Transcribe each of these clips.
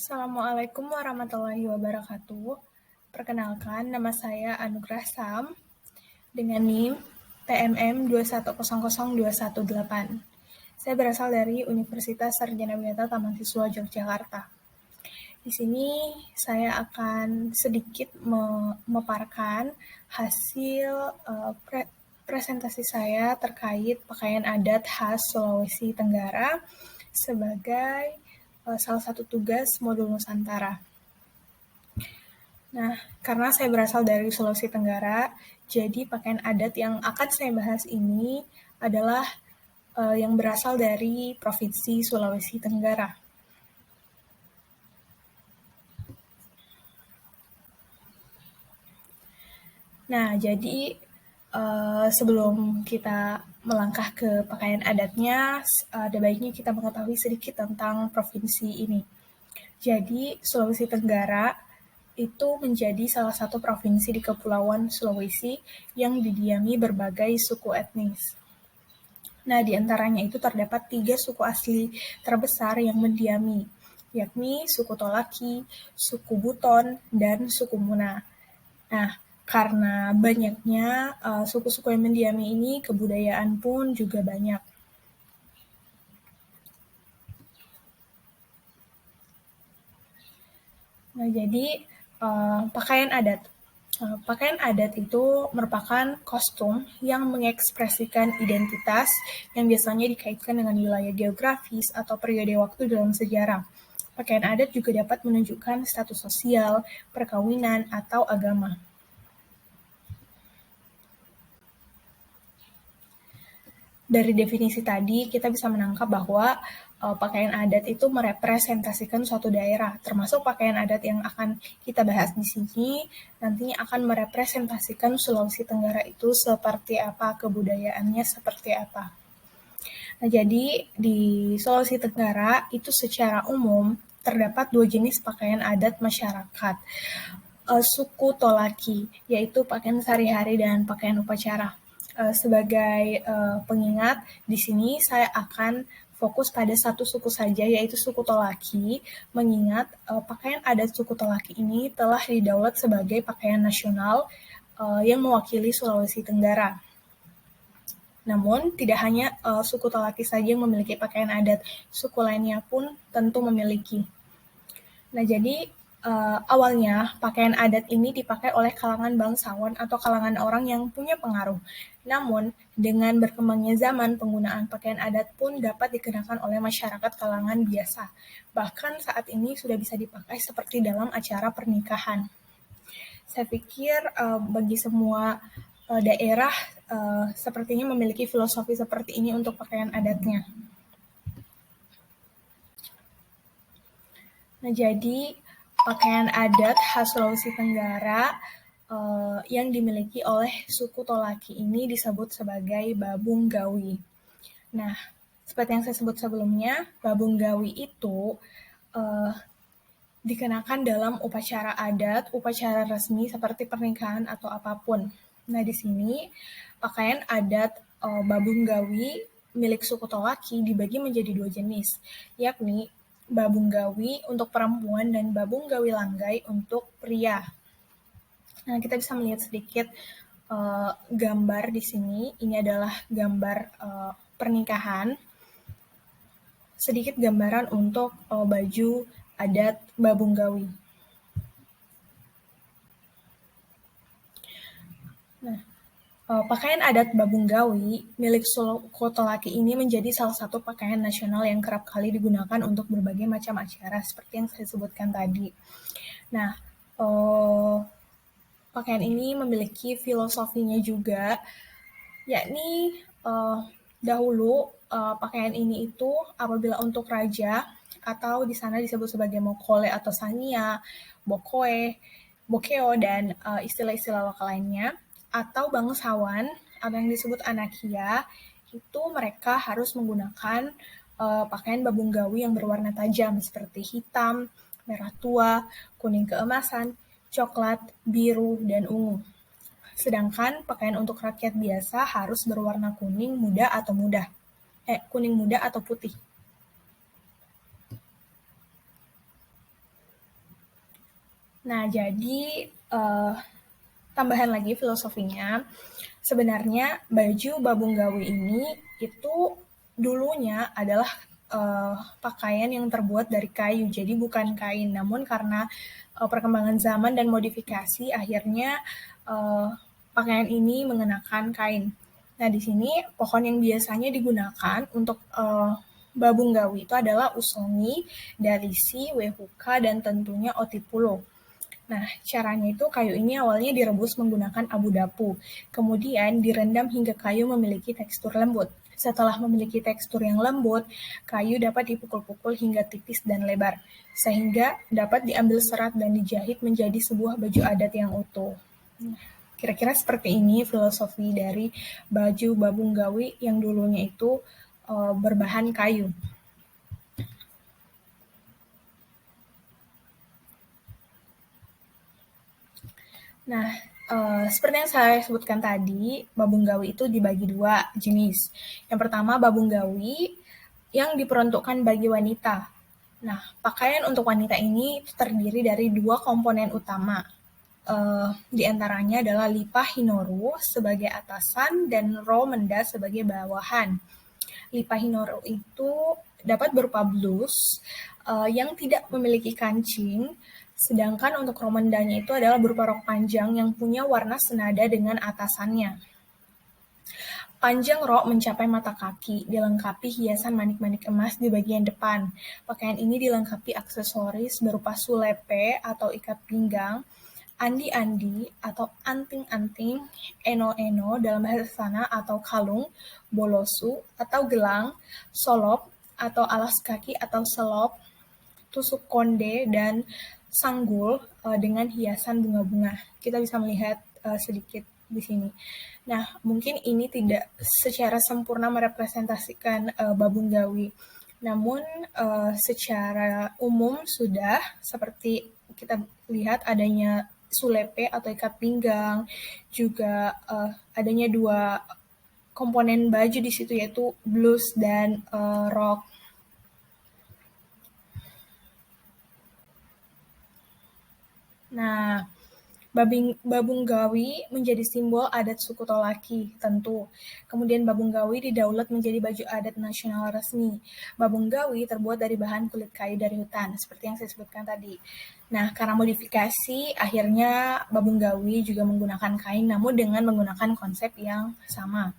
Assalamualaikum warahmatullahi wabarakatuh. Perkenalkan, nama saya Anugrah Sam dengan NIM TMM 2100218. Saya berasal dari Universitas Sarjana Winata Taman Siswa Yogyakarta. Di sini saya akan sedikit memaparkan hasil presentasi saya terkait pakaian adat khas Sulawesi Tenggara sebagai salah satu tugas modul Nusantara. Nah, karena saya berasal dari Sulawesi Tenggara, jadi pakaian adat yang akan saya bahas ini adalah yang berasal dari Provinsi Sulawesi Tenggara. Nah, jadi sebelum kita melangkah ke pakaian adatnya, ada baiknya kita mengetahui sedikit tentang provinsi ini. Jadi, Sulawesi Tenggara itu menjadi salah satu provinsi di Kepulauan Sulawesi yang didiami berbagai suku etnis. Nah, di antaranya itu terdapat 3 suku asli terbesar yang mendiami, yakni suku Tolaki, suku Buton, dan suku Muna. Nah, karena banyaknya suku-suku yang mendiami ini, kebudayaan pun juga banyak. Nah, jadi pakaian adat. Pakaian adat itu merupakan kostum yang mengekspresikan identitas yang biasanya dikaitkan dengan wilayah geografis atau periode waktu dalam sejarah. Pakaian adat juga dapat menunjukkan status sosial, perkawinan, atau agama. Dari definisi tadi, kita bisa menangkap bahwa pakaian adat itu merepresentasikan suatu daerah, termasuk pakaian adat yang akan kita bahas di sini, nantinya akan merepresentasikan Sulawesi Tenggara itu seperti apa, kebudayaannya seperti apa. Nah, jadi di Sulawesi Tenggara itu secara umum terdapat 2 jenis pakaian adat masyarakat. Suku Tolaki, yaitu pakaian sehari-hari dan pakaian upacara. Sebagai pengingat, di sini saya akan fokus pada satu suku saja, yaitu suku Tolaki, mengingat pakaian adat suku Tolaki ini telah didaulat sebagai pakaian nasional yang mewakili Sulawesi Tenggara. Namun, tidak hanya suku Tolaki saja yang memiliki pakaian adat, suku lainnya pun tentu memiliki. Nah, jadi awalnya pakaian adat ini dipakai oleh kalangan bangsawan atau kalangan orang yang punya pengaruh. Namun, dengan berkembangnya zaman, penggunaan pakaian adat pun dapat dikenakan oleh masyarakat kalangan biasa. Bahkan saat ini sudah bisa dipakai seperti dalam acara pernikahan. Saya pikir bagi semua daerah sepertinya memiliki filosofi seperti ini untuk pakaian adatnya. Nah, jadi pakaian adat khas Sulawesi Tenggara yang dimiliki oleh suku Tolaki ini disebut sebagai babung gawi. Nah, seperti yang saya sebut sebelumnya, babung gawi itu dikenakan dalam upacara adat, upacara resmi seperti pernikahan atau apapun. Nah, di sini pakaian adat babung gawi milik suku Tolaki dibagi menjadi 2 jenis, yakni babung gawi untuk perempuan dan babung gawi langgai untuk pria. Nah, kita bisa melihat sedikit gambar di sini. Ini adalah gambar pernikahan. Sedikit gambaran untuk baju adat babung gawi. Nah, pakaian adat babung gawi milik suku Tolaki ini menjadi salah satu pakaian nasional yang kerap kali digunakan untuk berbagai macam acara seperti yang saya sebutkan tadi. Nah, pakaian ini memiliki filosofinya juga, yakni dahulu pakaian ini itu apabila untuk raja atau di sana disebut sebagai mokole atau sania, bokoe, bokeo, dan istilah-istilah lokal lainnya, atau bangsawan atau yang disebut anakia, itu mereka harus menggunakan pakaian babung gawi yang berwarna tajam seperti hitam, merah tua, kuning keemasan, coklat, biru, dan ungu. Sedangkan pakaian untuk rakyat biasa harus berwarna kuning muda atau putih. Nah, jadi tambahan lagi filosofinya, sebenarnya baju babung gawi ini itu dulunya adalah pakaian yang terbuat dari kayu, jadi bukan kain. Namun karena perkembangan zaman dan modifikasi, akhirnya pakaian ini mengenakan kain. Nah, di sini pohon yang biasanya digunakan untuk babung gawi itu adalah usongi, dalisi, wehuka, dan tentunya otipulo. Nah, caranya itu kayu ini awalnya direbus menggunakan abu dapu, kemudian direndam hingga kayu memiliki tekstur lembut. Setelah memiliki tekstur yang lembut, kayu dapat dipukul-pukul hingga tipis dan lebar, sehingga dapat diambil serat dan dijahit menjadi sebuah baju adat yang utuh. Kira-kira seperti ini filosofi dari baju babung gawi yang dulunya itu berbahan kayu. Nah, seperti yang saya sebutkan tadi, babung gawi itu dibagi dua jenis. Yang pertama, babung gawi yang diperuntukkan bagi wanita. Nah, pakaian untuk wanita ini terdiri dari dua komponen utama. Di antaranya adalah lipa hinoru sebagai atasan dan ro menda sebagai bawahan. Lipa hinoru itu dapat berupa blus yang tidak memiliki kancing, sedangkan untuk romendanya itu adalah berupa rok panjang yang punya warna senada dengan atasannya. Panjang rok mencapai mata kaki, dilengkapi hiasan manik-manik emas di bagian depan. Pakaian ini dilengkapi aksesoris berupa sulepe atau ikat pinggang, andi-andi atau anting-anting, eno-eno dalam bahasa sana atau kalung, bolosu atau gelang, solop atau alas kaki atau selop, tusuk konde, dan sanggul dengan hiasan bunga-bunga. Kita bisa melihat sedikit di sini. Nah, mungkin ini tidak secara sempurna merepresentasikan babung gawi. Namun secara umum sudah seperti kita lihat adanya sulepe atau ikat pinggang, juga adanya dua komponen baju di situ yaitu blus dan rok. Nah, babung gawi menjadi simbol adat suku Tolaki, tentu. Kemudian babung gawi didaulat menjadi baju adat nasional resmi. Babung gawi terbuat dari bahan kulit kayu dari hutan, seperti yang saya sebutkan tadi. Nah, karena modifikasi, akhirnya babung gawi juga menggunakan kain, namun dengan menggunakan konsep yang sama.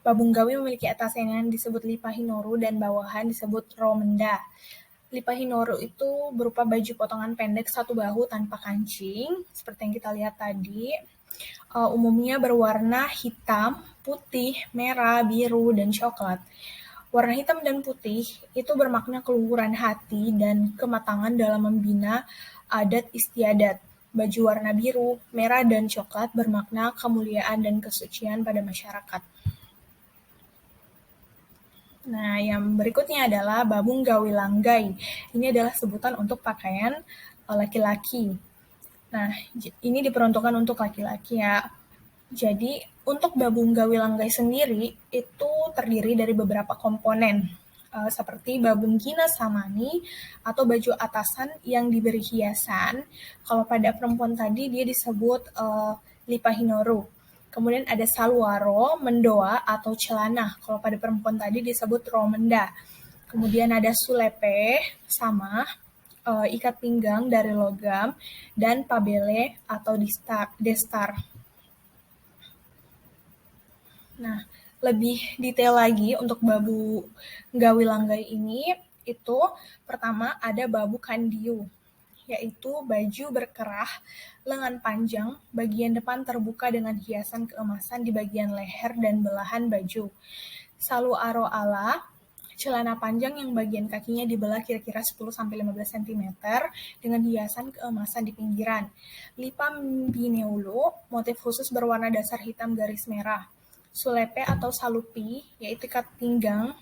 Babung gawi memiliki atasan yang disebut lipa hinoru dan bawahan disebut romenda. Lipa hinoru itu berupa baju potongan pendek satu bahu tanpa kancing, seperti yang kita lihat tadi. Umumnya berwarna hitam, putih, merah, biru, dan coklat. Warna hitam dan putih itu bermakna keluhuran hati dan kematangan dalam membina adat istiadat. Baju warna biru, merah, dan coklat bermakna kemuliaan dan kesucian pada masyarakat. Nah, yang berikutnya adalah babung gawi langgai. Ini adalah sebutan untuk pakaian laki-laki. Nah, ini diperuntukkan untuk laki-laki ya. Jadi, untuk babung gawi langgai sendiri itu terdiri dari beberapa komponen. Seperti babung gina samani atau baju atasan yang diberi hiasan. Kalau pada perempuan tadi dia disebut lipa hinoru. Kemudian ada salwaro, mendoa, atau celana. Kalau pada perempuan tadi disebut romenda. Kemudian ada sulepe, sama, ikat pinggang dari logam, dan pabele atau destar. Nah, lebih detail lagi untuk babu gawi langgai ini, itu pertama ada babu kandiu, yaitu baju berkerah, lengan panjang, bagian depan terbuka dengan hiasan keemasan di bagian leher dan belahan baju. Salu aro ala, celana panjang yang bagian kakinya dibelah kira-kira 10-15 cm dengan hiasan keemasan di pinggiran. Lipa bineulu, motif khusus berwarna dasar hitam garis merah. Sulepe atau salupi, yaitu ikat pinggang.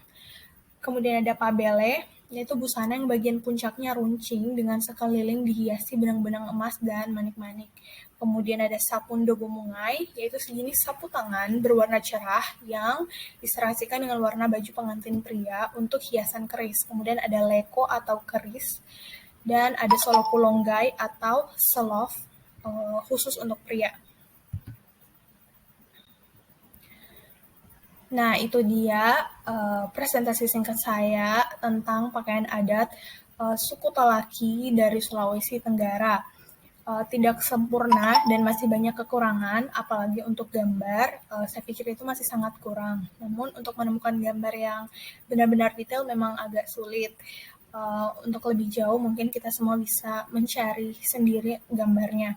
Kemudian ada pabele, yaitu busana yang bagian puncaknya runcing dengan sekeliling dihiasi benang-benang emas dan manik-manik. Kemudian ada sapundo bumungai, yaitu sejenis sapu tangan berwarna cerah yang diserasikan dengan warna baju pengantin pria untuk hiasan keris. Kemudian ada leko atau keris, dan ada soloku longgai atau selov khusus untuk pria. Nah, itu dia presentasi singkat saya tentang pakaian adat suku Tolaki dari Sulawesi Tenggara. Tidak sempurna dan masih banyak kekurangan, apalagi untuk gambar, saya pikir itu masih sangat kurang. Namun untuk menemukan gambar yang benar-benar detail memang agak sulit. Untuk lebih jauh mungkin kita semua bisa mencari sendiri gambarnya.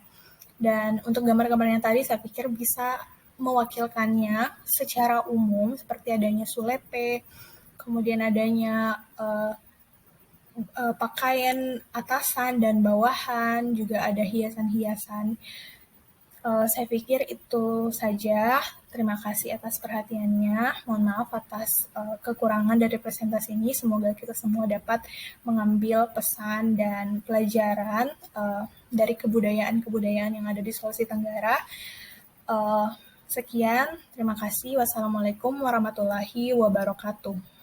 Dan untuk gambar-gambar yang tadi saya pikir bisa mewakilkannya secara umum seperti adanya sulepe, kemudian adanya pakaian atasan dan bawahan, juga ada hiasan-hiasan. Saya pikir itu saja. Terima kasih atas perhatiannya. Mohon maaf atas kekurangan dari presentasi ini. Semoga kita semua dapat mengambil pesan dan pelajaran dari kebudayaan-kebudayaan yang ada di Sulawesi Tenggara. Sekian, terima kasih. Wassalamualaikum warahmatullahi wabarakatuh.